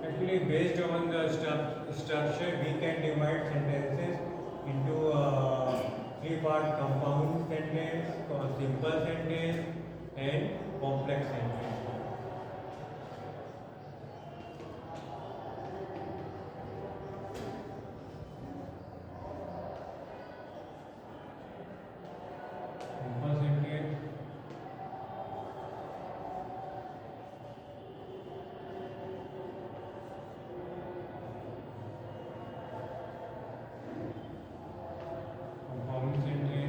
Actually, based on the structure, we can divide sentences into three-part: compound sentence, simple sentence, and complex sentence. Simple sentence, compound sentence,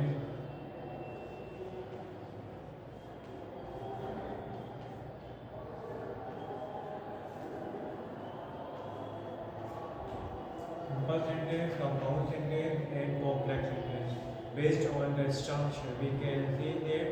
simple sentence, compound sentence, and complex sentence. Based on the structure, we can see that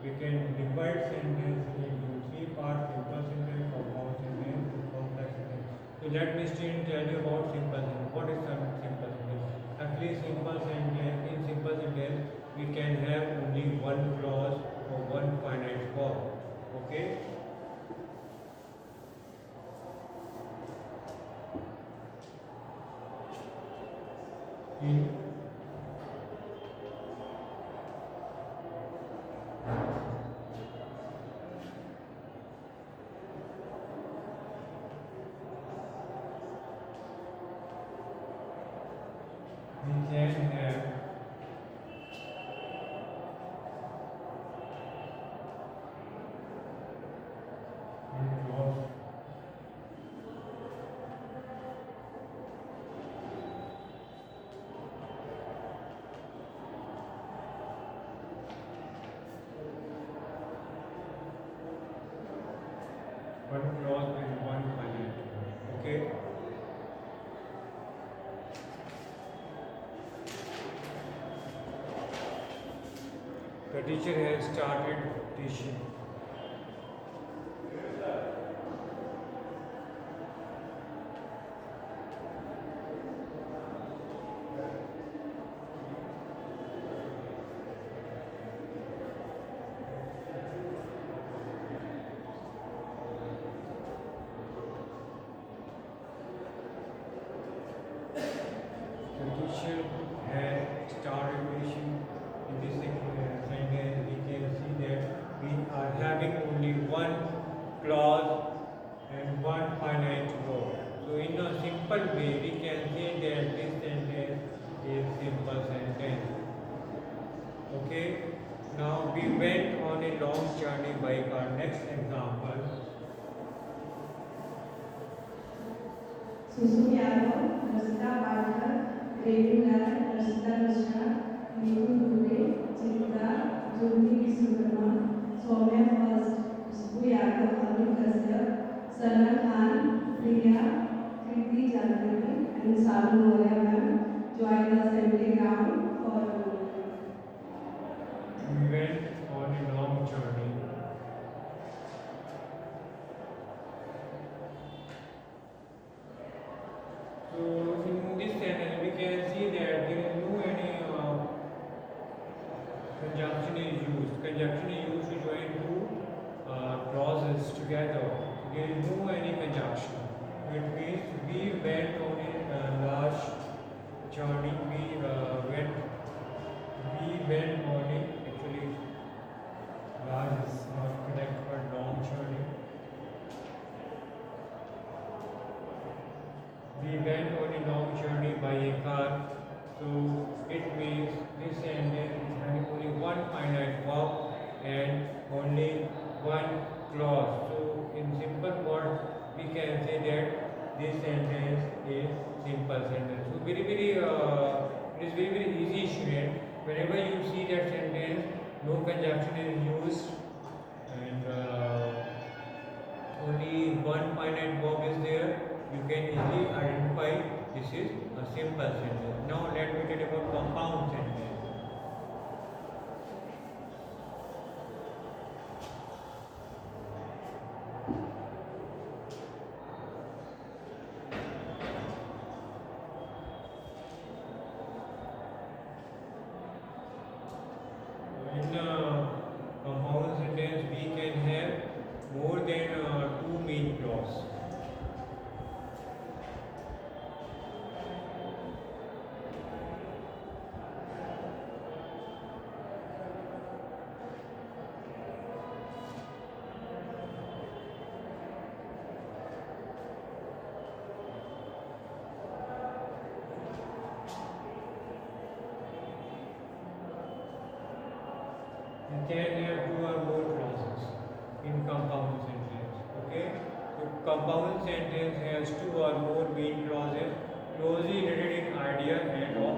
we can divide sentence into three parts: simple sentence, compound sentence, and complex sentence. So let me still tell you about simple sentence. What is some simple sentence? Actually, simple sentence, in simple sentence, we can have only one clause or one finite verb. Okay? In we can have one clause, and one finite verb. Okay? The teacher has started teaching. The teacher has started teaching. In this sentence, we can see that we are having only one clause and one finite verb. So, in a simple way, we can say that this sentence is simple sentence. Okay. Now we went on a long journey by car. Next example. Susumiano, Rosita Parker, Revular, Rosita Krishna, Nikun Dubey, Chitra, Jyoti Visukarma, Soumya First, Subbu Yadav, Arun Kashyap, Sana Khan, Priya, Kriti Janani, and Salu Moria ma'am joined the assembly ground for We went on a long journey. So in this sentence, we can see that there is no any conjunction is used. Conjunction is used to join two clauses together. There is no any conjunction. It means we went on a large journey. We went on a actually large is not correct but long journey. We went on a long journey by a car. So it means this sentence is having only one finite verb and only one clause. So in simple words, we can say that this sentence is simple sentence. So it is very easy, student. Whenever you see that sentence, no conjunction is used and only one finite verb is there, you can easily identify this is a simple sentence. Now let me tell you about compound sentence. In compound sentence, we can have more than two main clauses. can have two or more clauses in compound sentence. Okay, so compound sentence has two or more main clauses closely related in idea and of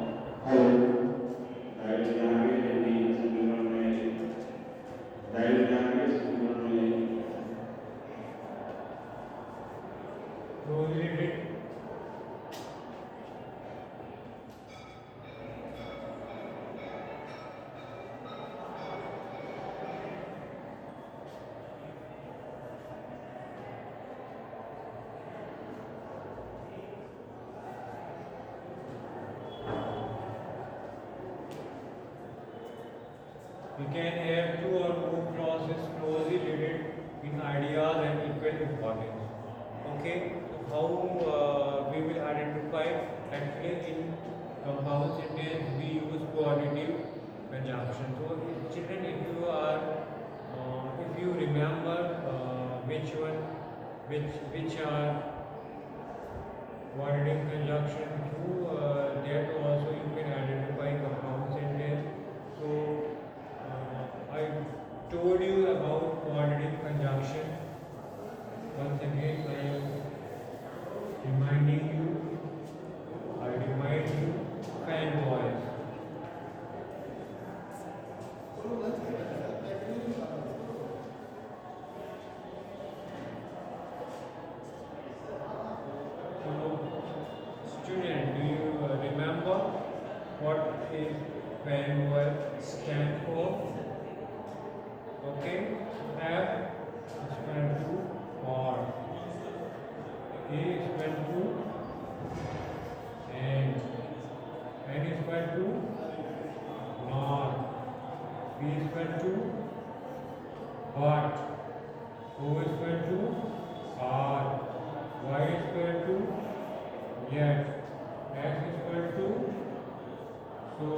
closely related. We can have two or more clauses closely related in ideas and equal importance. Okay, so how we will identify? Actually, in compound sentence we use coordinative conjunction. So, children, if you remember which are coordinative conjunction, through that also you can identify compound sentence. So, I told you about coordinative conjunction. Once again, I am reminding you. I remind you, fanboys. So, student, do you remember what is fanboy stand for? Okay, F is equal to for, A is equal to and N is equal to not, P is equal to but, O is equal to are, Y is equal to yet, X is equal to so,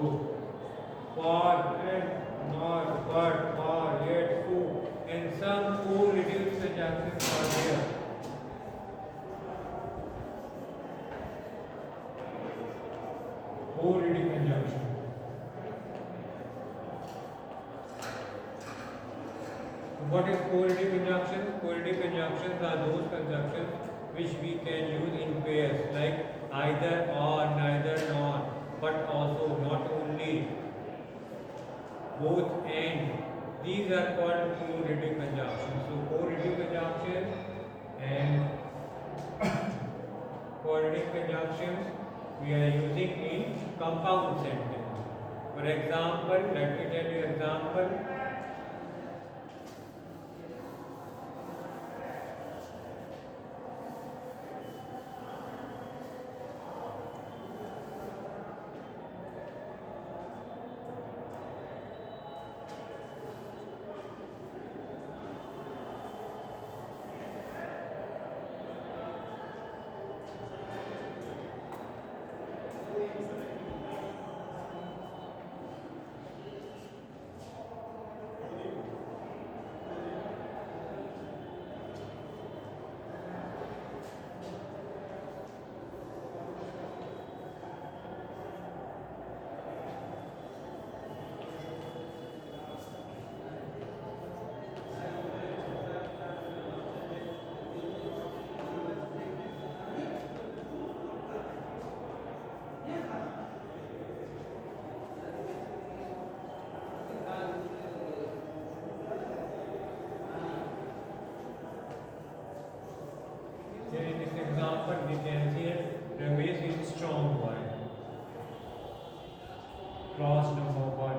for and not, but, for, yet, so, and some co-reduced conjunctions are there. Co-reduced conjunction. What is co-reduced conjunctions? Co-reduced conjunctions are those conjunctions which we can use in pairs, like either or, neither nor, but also, not only, both and. These are called co-reduced conjunctions. So, co-reduced conjunctions and coordinate conjunctions we are using in compound sentence. For example, let me tell you example. Here in this example, we can see Ramesh is strong boy. Clause number 1.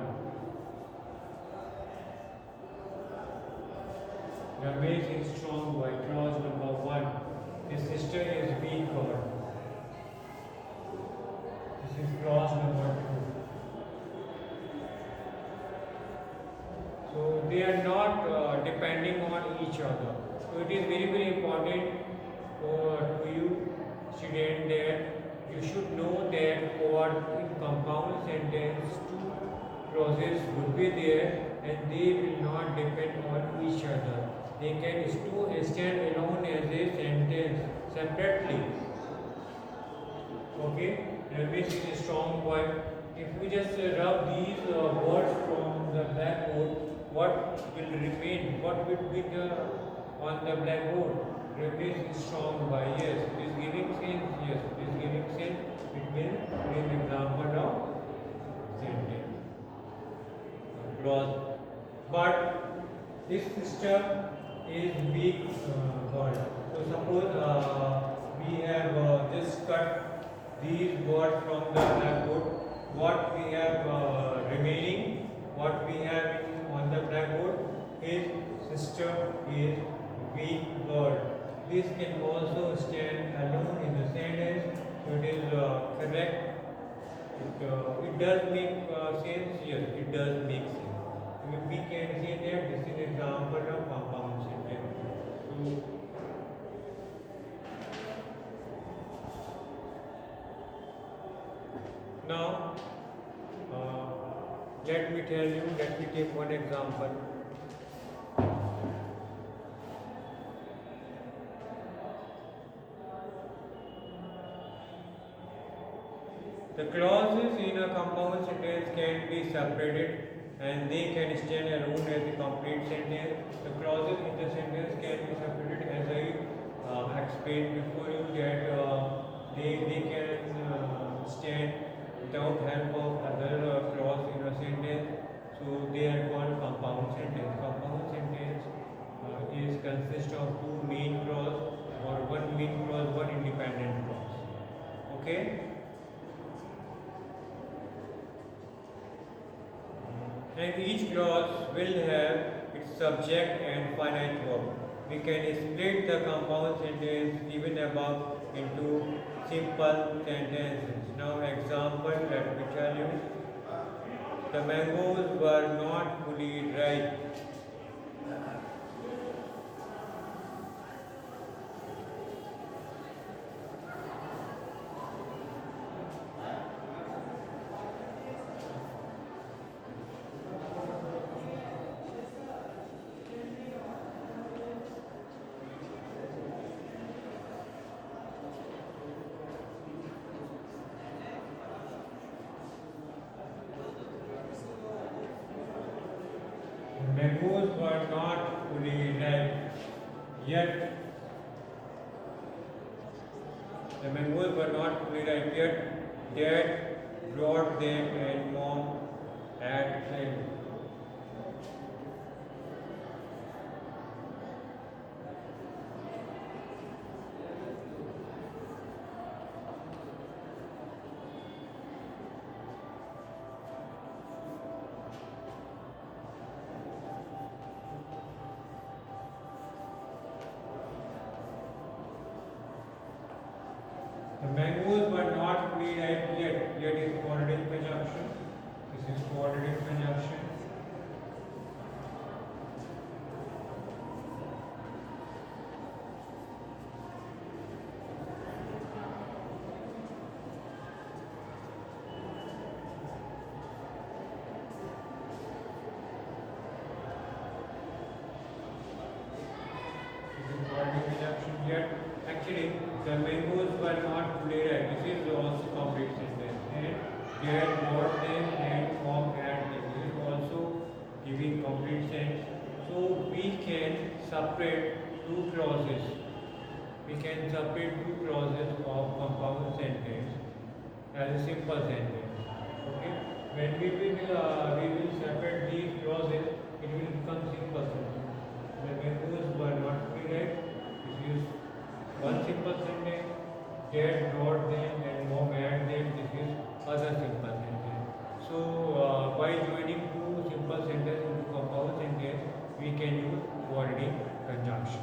Ramesh is strong boy. Clause number 1. His sister is weak girl. This is clause number 2. So they are not depending on each other. So it is very important to you, student, that you should know that for in compound sentence two clauses would be there and they will not depend on each other. They can stand alone as a sentence separately. Okay, Ramesh is a strong boy. If we just rub these words from the blackboard, what will remain? What will be the on the blackboard? Replace is strong by yes. It is giving sense. Yes, it is giving sense. It will be an example of sentence clause. But this system is weak word. So suppose we have just cut these words from the blackboard. What we have remaining, what we have on the blackboard is system is weak word. This can also stand alone in the sentence. So it is correct. It does make sense. Yes, it does make sense. We can say that this is example of compound sentence. So now let me tell you. Let me take one example. The clauses in a compound sentence can be separated and they can stand alone as a complete sentence. The clauses in the sentence can be separated as I explained before you that they can stand without help of other clause in a sentence. So they are called compound sentence. Compound sentence is consist of two main clause or one main clause, one independent clause. Okay. And each clause will have its subject and finite verb. We can split the compound sentence given above into simple sentences. Now example, let me tell you. The mangoes were not fully ripe. Mangoes were not fully ripe, yet the mangoes were not fully ripe, yet Dad brought them and Mom had them. The mangoes were not fully ripe yet is coordinate conjunction. This is coordinate conjunction. This is coordinate conjunction yet. Actually, the mangoes were not fully ripe. This is also complete sentence. And Dad bought them and Mom had them. This is also giving complete sense. So we can separate two clauses. We can separate two clauses of compound sentence as a simple sentence. Okay. When we will separate these clauses, it will become simple sentence. The mangoes were not fully ripe. This is one simple sentence. Dad brought them and Mom had them. This is other simple sentence. So by joining two simple sentences into compound sentence, we can use coordinate conjunction.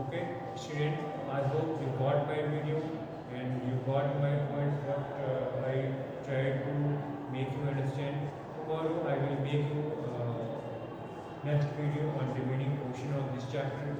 Okay, student. I hope you got my video and you got my point. What I tried to make you understand. Tomorrow I will make you next video on remaining portion of this chapter.